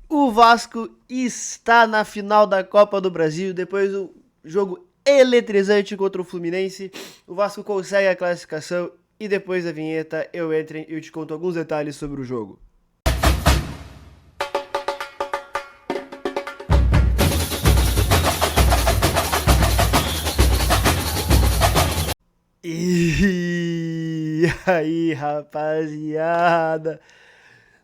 O Vasco está na final da Copa do Brasil depois do jogo eletrizante contra o Fluminense. O Vasco consegue a classificação e depois da vinheta eu entro e eu te conto alguns detalhes sobre o jogo. E aí, rapaziada?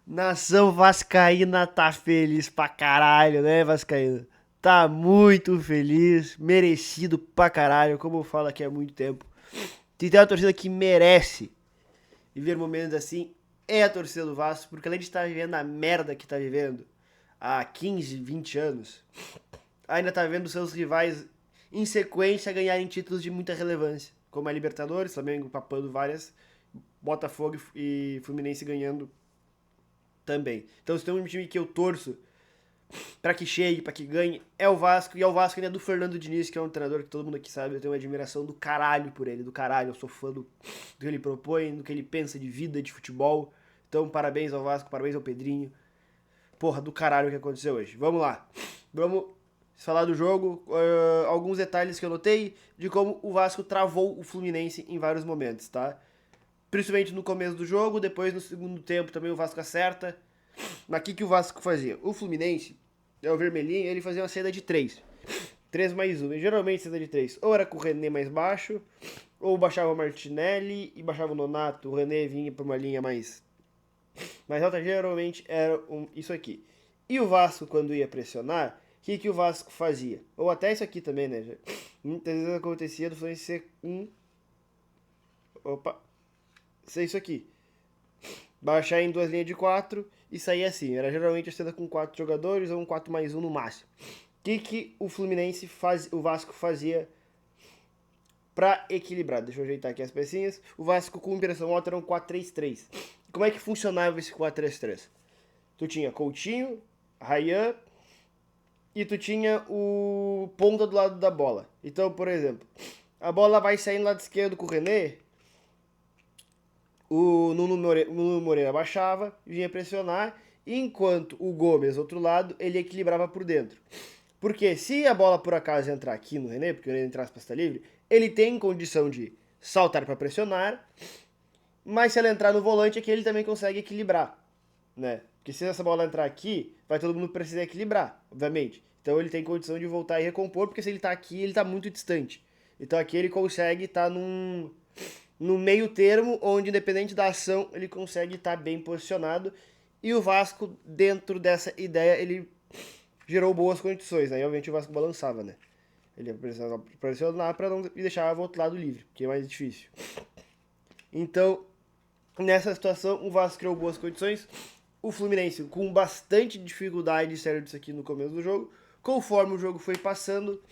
Nação Vascaína tá feliz pra caralho, né, Vascaína? Tá muito feliz, merecido pra caralho, como eu falo aqui há muito tempo. Se tem uma torcida que merece viver momentos assim, é a torcida do Vasco, porque além de estar vivendo a merda que tá vivendo há 15, 20 anos, ainda tá vendo seus rivais em sequência ganharem títulos de muita relevância, como a Libertadores, Flamengo papando várias, Botafogo e Fluminense ganhando também. Então, se tem um time que eu torço pra que chegue, pra que ganhe, é o Vasco. E é o Vasco ainda do Fernando Diniz, que é um treinador que todo mundo aqui sabe. Eu tenho uma admiração do caralho por ele, do caralho. Eu sou fã do que ele propõe, do que ele pensa de vida, de futebol. Então, parabéns ao Vasco, parabéns ao Pedrinho. Porra, do caralho o que aconteceu hoje. Vamos lá. Vamos falar do jogo. Alguns detalhes que eu notei de como o Vasco travou o Fluminense em vários momentos, tá? Principalmente no começo do jogo, depois no segundo tempo também o Vasco acerta. Mas o que o Vasco fazia? O Fluminense, é o vermelhinho, ele fazia uma saída de 3. 3 mais 1. E geralmente saída de 3. Ou era com o René mais baixo, ou baixava o Martinelli e baixava o Nonato. O René vinha para uma linha mais alta. Geralmente era isso aqui. E o Vasco, quando ia pressionar, o que o Vasco fazia? Ou até isso aqui também, né? Muitas vezes acontecia do Fluminense ser um. Opa! Ser isso aqui. Baixar em duas linhas de 4 e sair assim. Era geralmente a cena com 4 jogadores ou um 4 mais 1 no máximo. O que o Fluminense faz, o Vasco fazia para equilibrar? Deixa eu ajeitar aqui as pecinhas. O Vasco com impressão alta era um 4-3-3. Como é que funcionava esse 4-3-3? Tu tinha Coutinho, Ryan e tu tinha o ponta do lado da bola. Então, por exemplo, a bola vai saindo do lado esquerdo com o René, o Nuno Moreira baixava, vinha pressionar, enquanto o Gomes, outro lado, ele equilibrava por dentro. Porque se a bola por acaso entrar aqui no René, porque o René entrar para livre, ele tem condição de saltar para pressionar, mas se ela entrar no volante aqui, ele também consegue equilibrar, né? Porque se essa bola entrar aqui, vai todo mundo precisar equilibrar, obviamente. Então ele tem condição de voltar e recompor, porque se ele tá aqui, ele tá muito distante. Então aqui ele consegue estar no meio termo, onde independente da ação, ele consegue estar bem posicionado. E o Vasco, dentro dessa ideia, ele gerou boas condições. Aí, obviamente, o Vasco balançava, né? Ele precisava pressionar para não deixar o outro lado livre, que é mais difícil. Então, nessa situação, o Vasco criou boas condições. O Fluminense, com bastante dificuldade de sair disso aqui no começo do jogo, conforme o jogo foi passando,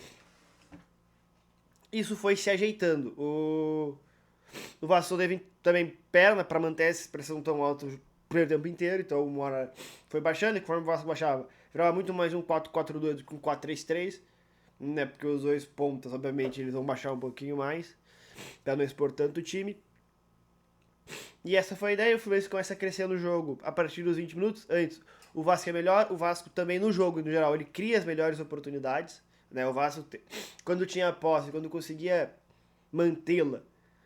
isso foi se ajeitando. O Vasco teve também perna para manter essa expressão tão alta o primeiro tempo inteiro, então uma hora foi baixando, e conforme o Vasco baixava, virava muito mais um 4-4-2 do que um 4-3-3, né? Porque os dois pontas, obviamente, eles vão baixar um pouquinho mais, para não expor tanto o time. E essa foi a ideia, o Fluminense começa a crescer no jogo a partir dos 20 minutos. Antes, o Vasco é melhor, o Vasco também no jogo, no geral, ele cria as melhores oportunidades, né? O Vasco, quando tinha a posse, quando conseguia mantê-la,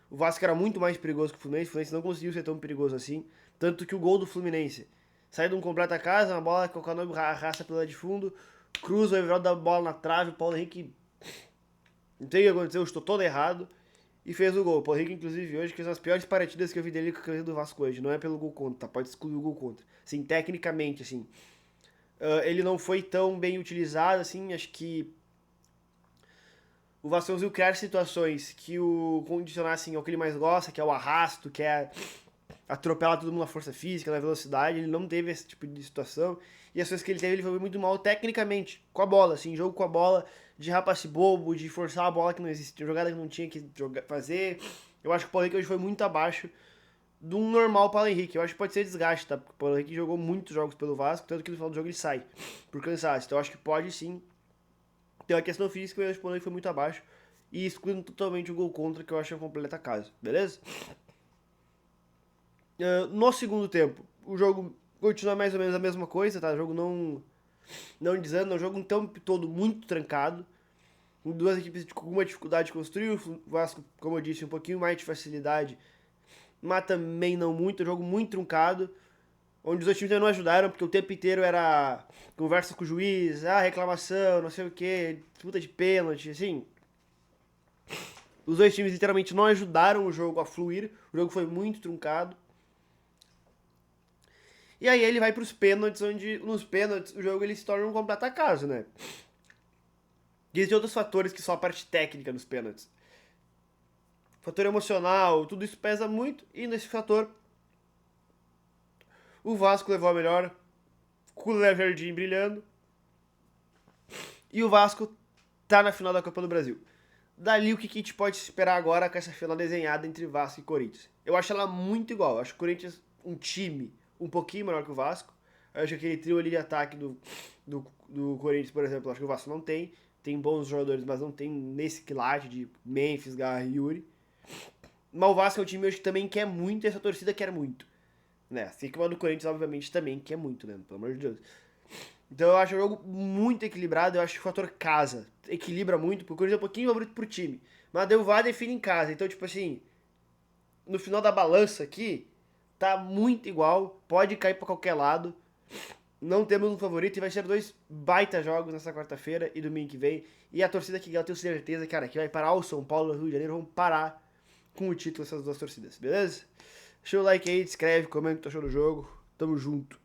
o Vasco era muito mais perigoso que o Fluminense não conseguiu ser tão perigoso assim. Tanto que o gol do Fluminense sai de um completa casa, uma bola que o Canobi arrasta pela de fundo, cruza o Everaldo da bola na trave, o Paulo Henrique não sei o que aconteceu, estou todo errado e fez o gol. O Paulo Henrique, inclusive, hoje, fez uma das piores partidas que eu vi dele com a camisa do Vasco hoje. Não é pelo gol contra, tá? Pode excluir o gol contra. Assim, tecnicamente, assim. Ele não foi tão bem utilizado, assim, acho que o Vasco conseguiu criar situações que o condicionassem ao que ele mais gosta, que é o arrasto, que é atropelar todo mundo na força física, na velocidade. Ele não teve esse tipo de situação. E as coisas que ele teve, ele foi muito mal tecnicamente, com a bola, assim, jogo com a bola, de rapace bobo, de forçar a bola que não existia, jogada que não tinha que fazer. Eu acho que o Paulo Henrique hoje foi muito abaixo de um normal Paulo Henrique. Eu acho que pode ser desgaste, tá? Porque o Paulo Henrique jogou muitos jogos pelo Vasco, tanto que no final do jogo ele sai por cansaço. Então eu acho que pode sim ter uma questão física, mas o Paulo Henrique foi muito abaixo. E excluindo totalmente o gol contra, que eu acho que é um completa caso, beleza? No segundo tempo, o jogo continua mais ou menos a mesma coisa, tá? O jogo não desanda, é um jogo então todo muito trancado. Duas equipes com alguma dificuldade de construir, o Vasco, como eu disse, um pouquinho mais de facilidade, mas também não muito, é um jogo muito truncado, onde os dois times não ajudaram, porque o tempo inteiro era conversa com o juiz, reclamação, não sei o que, disputa de pênalti, assim. Os dois times literalmente não ajudaram o jogo a fluir, o jogo foi muito truncado. E aí ele vai para os pênaltis, onde nos pênaltis o jogo ele se torna um completo acaso, né? E existem outros fatores que só a parte técnica nos pênaltis. Fator emocional, tudo isso pesa muito, e nesse fator o Vasco levou a melhor, com o Léo Jardim brilhando, e o Vasco tá na final da Copa do Brasil. Dali o que a gente pode esperar agora com essa final desenhada entre Vasco e Corinthians? Eu acho ela muito igual, eu acho o Corinthians um time um pouquinho melhor que o Vasco. Eu acho que aquele trio ali de ataque do Corinthians, por exemplo, eu acho que o Vasco não tem. Tem bons jogadores, mas não tem nesse quilate de Memphis, Garra e Yuri. Mas o Vasco é um time hoje que também quer muito e essa torcida quer muito. Né? Assim como a do Corinthians, obviamente, também quer muito, né? Pelo amor de Deus. Então eu acho o jogo muito equilibrado, eu acho que o fator casa equilibra muito, porque o Corinthians é um pouquinho favorito pro time. Mas a Del Valle define em casa, então tipo assim, no final da balança aqui, tá muito igual, pode cair pra qualquer lado. Não temos um favorito e vai ser dois baita jogos nessa quarta-feira e domingo que vem. E a torcida que eu tenho certeza, cara, que vai parar o São Paulo e o Rio de Janeiro, vão parar com o título essas duas torcidas, beleza? Deixa o like aí, inscreve, comenta o que tu achou do jogo. Tamo junto.